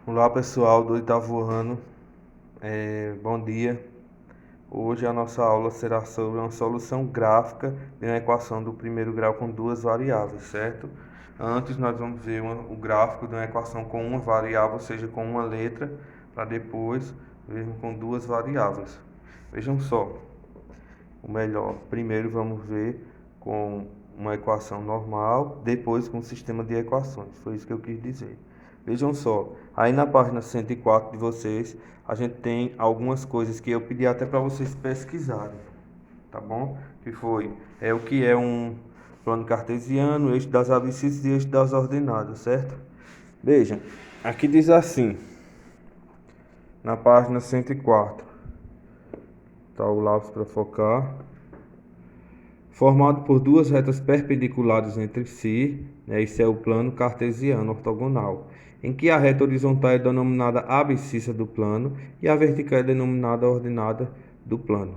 Olá pessoal do oitavo ano, bom dia. Hoje a nossa aula será sobre uma solução gráfica de uma equação do primeiro grau com duas variáveis, certo? Antes nós vamos ver o gráfico de uma equação com uma variável, ou seja, com uma letra, para depois vermos com duas variáveis. Vejam só, o melhor, primeiro vamos ver com uma equação normal, depois com um sistema de equações, foi isso que eu quis dizer. Vejam só, aí na página 104 de vocês, a gente tem algumas coisas que eu pedi até para vocês pesquisarem, tá bom? Que foi, o que é um plano cartesiano, eixo das abscissas e eixo das ordenadas, certo? Veja, aqui diz assim, na página 104, tá o lápis para focar. Formado por duas retas perpendiculares entre si, né, esse é o plano cartesiano ortogonal, em que a reta horizontal é denominada abscissa do plano e a vertical é denominada ordenada do plano.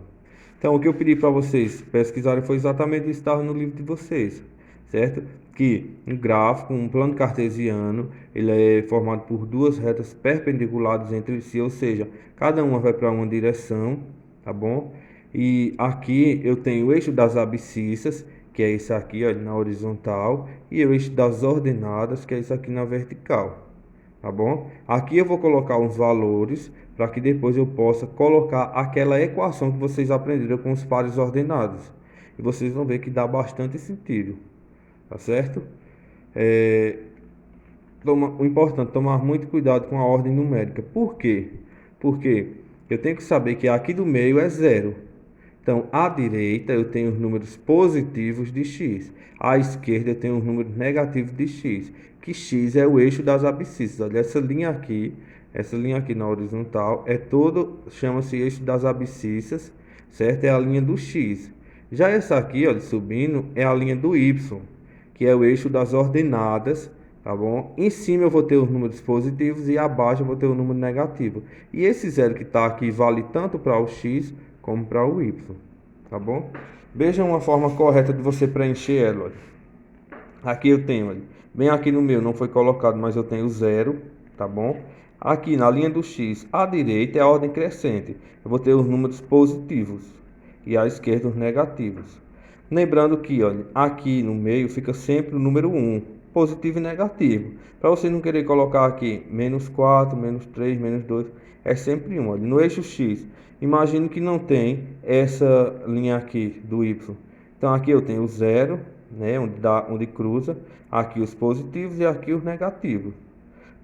Então, o que eu pedi para vocês pesquisarem foi exatamente isso que estava no livro de vocês, certo? Que um gráfico, um plano cartesiano, ele é formado por duas retas perpendiculares entre si, ou seja, cada uma vai para uma direção, tá bom? E aqui eu tenho o eixo das abscissas, que é esse aqui, ó, na horizontal, e o eixo das ordenadas, que é isso aqui na vertical, tá bom? Aqui eu vou colocar uns valores para que depois eu possa colocar aquela equação que vocês aprenderam com os pares ordenados. E vocês vão ver que dá bastante sentido, tá certo? O importante é tomar muito cuidado com a ordem numérica. Por quê? Porque eu tenho que saber que aqui do meio é zero. Então, à direita eu tenho os números positivos de x. À esquerda eu tenho os números negativos de x. Que x é o eixo das abscissas. Olha, essa linha aqui na horizontal é todo, chama-se eixo das abscissas, certo? É a linha do x. Já essa aqui, olha, subindo, é a linha do y, que é o eixo das ordenadas, tá bom? Em cima eu vou ter os números positivos e abaixo eu vou ter o número negativo. E esse zero que está aqui vale tanto para o x como para o y, tá bom? Veja uma forma correta de você preencher ela. Olha. Aqui eu tenho, olha, bem aqui no meu não foi colocado, mas eu tenho zero, tá bom? Aqui na linha do x, à direita é a ordem crescente. Eu vou ter os números positivos e à esquerda os negativos. Lembrando que, olha, aqui no meio fica sempre o número 1, positivo e negativo. Para você não querer colocar aqui menos 4, menos 3, menos 2, é sempre 1. Olha, no eixo x, imagine que não tem essa linha aqui do y. Então aqui eu tenho o zero, né, onde cruza, aqui os positivos e aqui os negativos.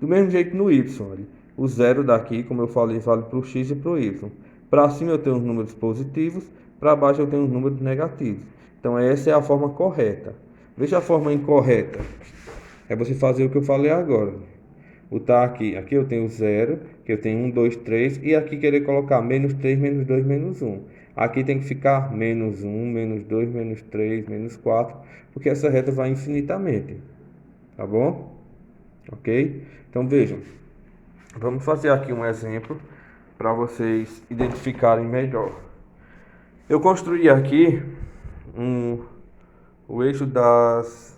Do mesmo jeito no y, olha, o zero daqui, como eu falei, vale para o x e para o y. Para cima eu tenho os números positivos, para baixo eu tenho os números negativos. Então essa é a forma correta. Veja a forma incorreta. É você fazer o que eu falei agora. Botar aqui eu tenho zero, que eu tenho 1, 2, 3, e aqui querer colocar menos 3, menos 2, menos 1. Aqui tem que ficar menos 1, menos 2, menos 3, menos 4, porque essa reta vai infinitamente, tá bom? Ok? Então vejam, vamos fazer aqui um exemplo para vocês identificarem melhor. Eu construí aqui o eixo das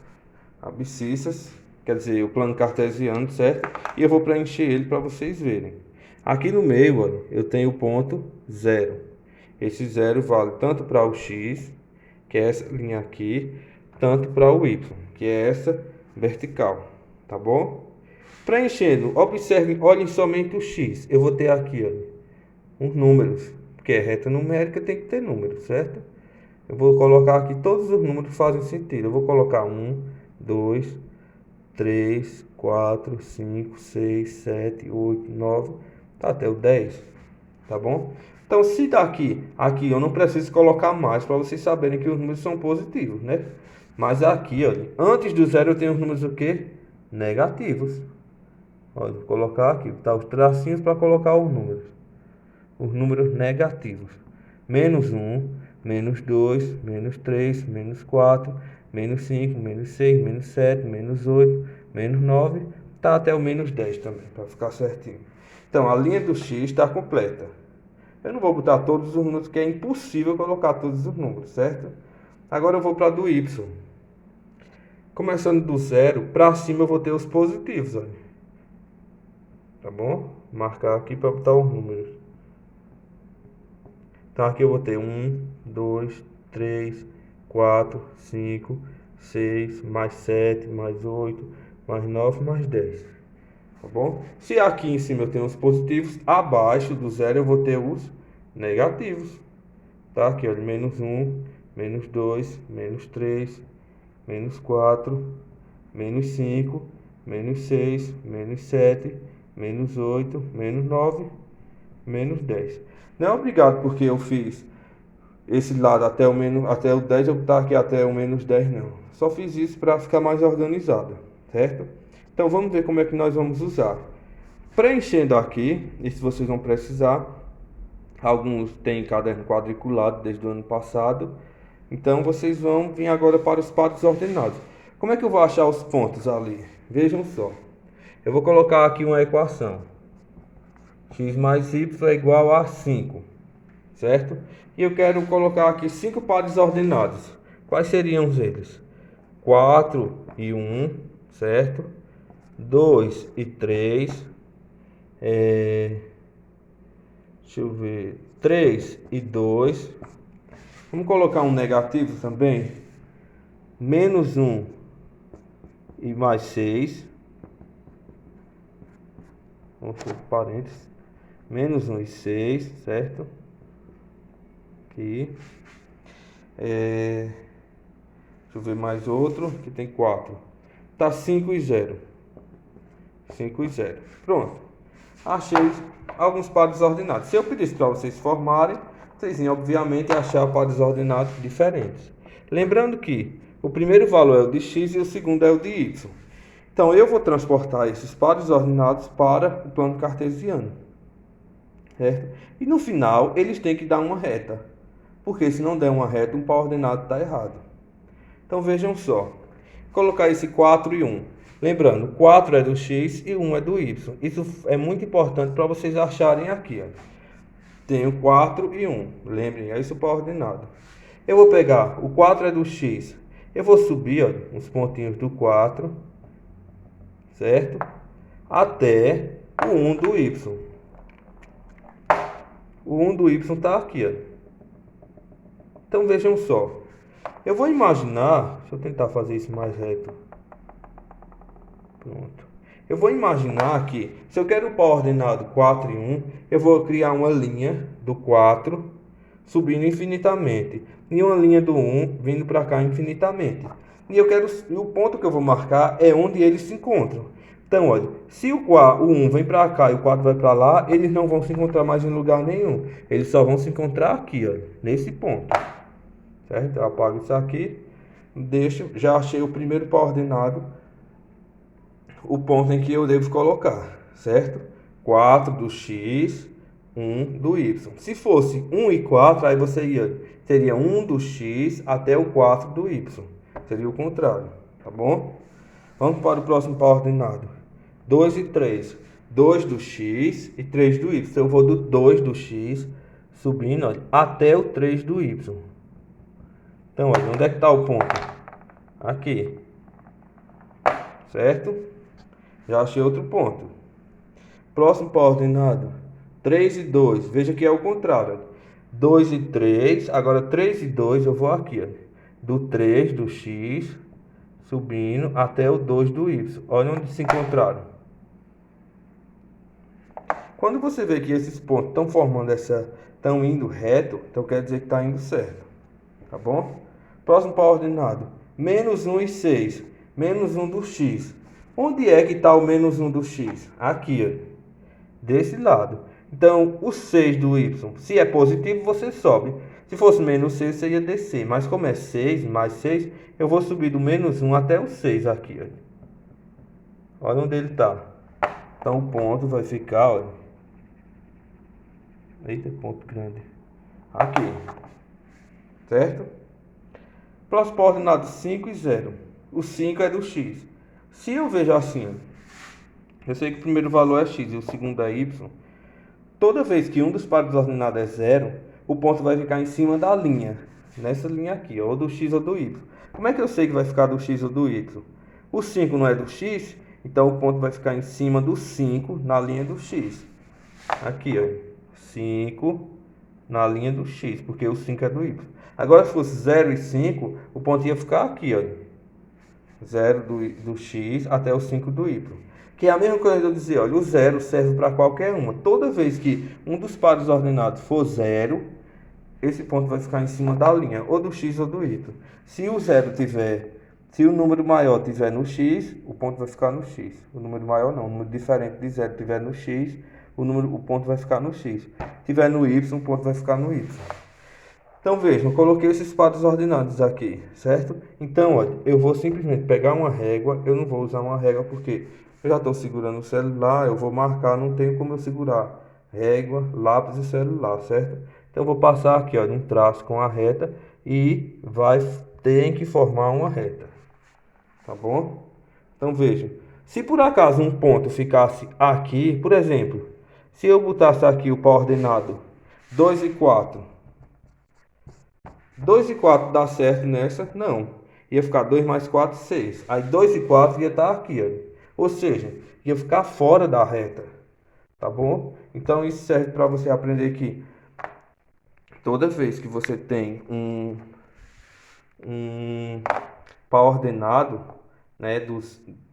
abscissas, quer dizer, o plano cartesiano, certo? E eu vou preencher ele para vocês verem. Aqui no meio, olha, eu tenho o ponto zero. Esse zero vale tanto para o x, que é essa linha aqui, tanto para o y, que é essa vertical, tá bom? Preenchendo, observem, olhem somente o x. Eu vou ter aqui, olha, os números, porque é reta numérica, tem que ter números, certo? Eu vou colocar aqui todos os números que fazem sentido. Eu vou colocar 1, 2, 3, 4, 5, 6, 7, 8, 9, tá até o 10, tá bom? Então, se daqui, aqui eu não preciso colocar mais para vocês saberem que os números são positivos, né? Mas aqui, olha, antes do zero eu tenho os números o quê? Negativos. Olha, vou colocar aqui, tá os tracinhos para colocar os números negativos. Menos 1, menos 2, menos 3, menos 4, menos 5, menos 6, menos 7, menos 8, menos 9, tá até o menos 10 também, para ficar certinho. Então, a linha do x está completa. Eu não vou botar todos os números, que é impossível colocar todos os números, certo? Agora eu vou para do y. Começando do zero, para cima eu vou ter os positivos, olha. tá bom? Marcar aqui para botar os números. Então aqui eu vou ter 1, 2, 3, 4, 5, 6, mais 7, mais 8, mais 9, mais 10. Tá bom? Se aqui em cima eu tenho os positivos, abaixo do zero eu vou ter os negativos. Tá? Aqui, ó, menos 1, menos 2, menos 3, menos 4, menos 5, menos 6, menos 7, menos 8, menos 9, menos 10. Não é obrigado porque eu fiz esse lado até o 10 eu botar aqui até o menos 10 não. Só fiz isso para ficar mais organizado, certo? Então vamos ver como é que nós vamos usar. Preenchendo aqui, isso vocês vão precisar. Alguns têm caderno quadriculado desde o ano passado. Então vocês vão vir agora para os pares ordenados. Como é que eu vou achar os pontos ali? Vejam só. Eu vou colocar aqui uma equação. X mais y é igual a 5, certo? E eu quero colocar aqui 5 pares ordenados. Quais seriam eles? 4 e 1, certo? 2 e 3. Deixa eu ver. 3 e 2. Vamos colocar um negativo também. Menos 1 e mais 6. Vamos por parênteses. Menos 1 e 6, certo? Aqui. Deixa eu ver mais outro. Que tem 4. Tá 5 e 0. 5 e 0. Pronto. Achei alguns pares ordenados. Se eu pedisse para vocês formarem, vocês iam obviamente achar pares ordenados diferentes. Lembrando que o primeiro valor é o de x e o segundo é o de y. Então eu vou transportar esses pares ordenados para o plano cartesiano, certo? E no final eles têm que dar uma reta, porque se não der uma reta, um par ordenado está errado. Então vejam só, colocar esse 4 e 1. Lembrando, 4 é do x e 1 é do y. Isso é muito importante para vocês acharem aqui. Ó. Tenho 4 e 1. Lembrem, é isso par ordenado. Eu vou pegar, o 4 é do x. Eu vou subir ó, uns pontinhos do 4, certo? Até o 1 do y. O 1 do y está aqui. Ó. Então vejam só. Eu vou imaginar, deixa eu tentar fazer isso mais reto. Pronto. Eu vou imaginar que, se eu quero o par ordenado 4 e 1, eu vou criar uma linha do 4 subindo infinitamente. E uma linha do 1 vindo para cá infinitamente. E o ponto que eu vou marcar é onde eles se encontram. Então, olha, se o 1 vem para cá e o 4 vai para lá, eles não vão se encontrar mais em lugar nenhum. Eles só vão se encontrar aqui, olha, nesse ponto. Certo? Eu apago isso aqui. Já achei o primeiro par ordenado. O ponto em que eu devo colocar, certo? 4 do x, 1 do y. Se fosse 1 e 4, aí teria 1 do x até o 4 do y. Seria o contrário, tá bom? Vamos para o próximo par ordenado. 2 e 3. 2 do x e 3 do y. Eu vou do 2 do x subindo olha, até o 3 do y. Então, olha, onde é que está o ponto? Aqui. Certo? Já achei outro ponto. Próximo par ordenado. 3 e 2. Veja que é o contrário. 2 e 3. Agora 3 e 2 eu vou aqui. Ó, do 3 do x subindo até o 2 do y. Olha onde se encontraram. Quando você vê que esses pontos estão formando estão indo reto, então quer dizer que está indo certo. Tá bom? Próximo par ordenado. Menos 1 e 6. Menos 1 do x. Onde é que está o menos 1 do x? Aqui, ó, desse lado. Então, o 6 do y, se é positivo, você sobe. Se fosse menos 6, você ia descer. Mas como é 6 mais 6, eu vou subir do menos 1 até o 6 aqui. Ó. Olha onde ele está. Então, o ponto vai ficar... Ó. Eita, ponto grande. Aqui. Certo? Próximo par ordenado 5 e 0. O 5 é do x. Se eu vejo assim, eu sei que o primeiro valor é x e o segundo é y. Toda vez que um dos pares ordenados é 0, o ponto vai ficar em cima da linha. Nessa linha aqui, ou do x ou do y. Como é que eu sei que vai ficar do x ou do y? O 5 não é do x, Então o ponto vai ficar em cima do 5 na linha do x. Aqui, ó, 5 na linha do x, porque o 5 é do y. Agora, se fosse 0 e 5, o ponto ia ficar aqui, ó, 0 do x até o 5 do y. Que é a mesma coisa de eu dizer, olha, o 0 serve para qualquer uma. Toda vez que um dos pares ordenados for 0, esse ponto vai ficar em cima da linha, ou do x ou do y. Se o zero tiver, se o número maior tiver no x, o ponto vai ficar no x. O número maior não, o número diferente de zero tiver no x, o ponto vai ficar no x. Tiver no y, o ponto vai ficar no y. Então vejam, eu coloquei esses pares ordenados aqui, certo? Então, olha, eu vou simplesmente pegar uma régua, eu não vou usar uma régua porque eu já estou segurando o celular, eu vou marcar, não tenho como eu segurar régua, lápis e celular, certo? Então eu vou passar aqui, ó, um traço com a reta e tem que formar uma reta, tá bom? Então vejam, se por acaso um ponto ficasse aqui, por exemplo, se eu botasse aqui o par ordenado 2 e 4, 2 e 4 dá certo nessa? Não. Ia ficar 2 mais 4, 6. Aí 2 e 4 ia estar aqui, ó. Ou seja, ia ficar fora da reta. Tá bom? Então isso serve para você aprender que toda vez que você tem um par ordenado, né,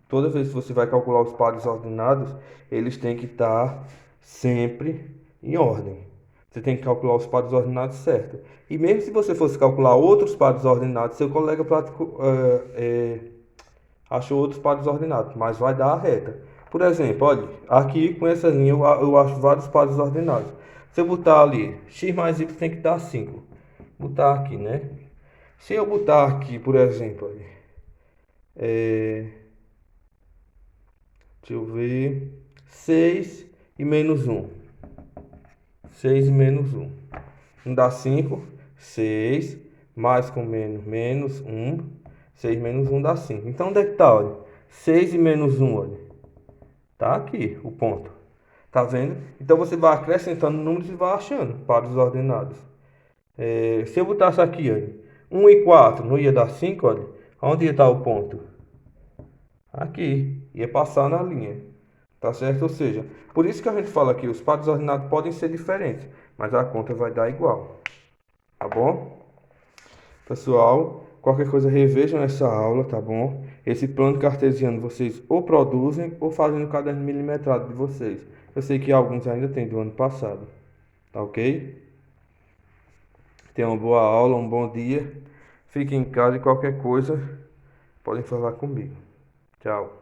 toda vez que você vai calcular os pares ordenados, eles têm que estar sempre em ordem. Você tem que calcular os pares ordenados certo. E mesmo se você fosse calcular outros pares ordenados, seu colega achou outros pares ordenados, mas vai dar a reta. Por exemplo, olha, aqui com essa linha eu acho vários pares ordenados. Se eu botar ali, x mais y tem que dar 5. Botar aqui, né? Se eu botar aqui, por exemplo, olha, deixa eu ver, 6 e menos 1. 6 e menos 1. Não dá 5. 6 mais com menos, menos 1. 6 menos 1 dá 5. Então, onde é que tá, olha? 6 e menos 1, olha. Tá aqui o ponto. Tá vendo? Então, você vai acrescentando números e vai achando pares ordenados. Se eu botasse aqui, olha, 1 e 4, não ia dar 5, olha. Onde ia estar o ponto? Aqui. Ia passar na linha. Tá certo? Ou seja, por isso que a gente fala que os pares ordenados podem ser diferentes, mas a conta vai dar igual. Tá bom? Pessoal, qualquer coisa revejam essa aula, tá bom? Esse plano cartesiano vocês ou produzem ou fazem no caderno milimetrado de vocês. Eu sei que alguns ainda têm do ano passado. Tá ok? Tenham uma boa aula, um bom dia. Fiquem em casa e qualquer coisa podem falar comigo. Tchau.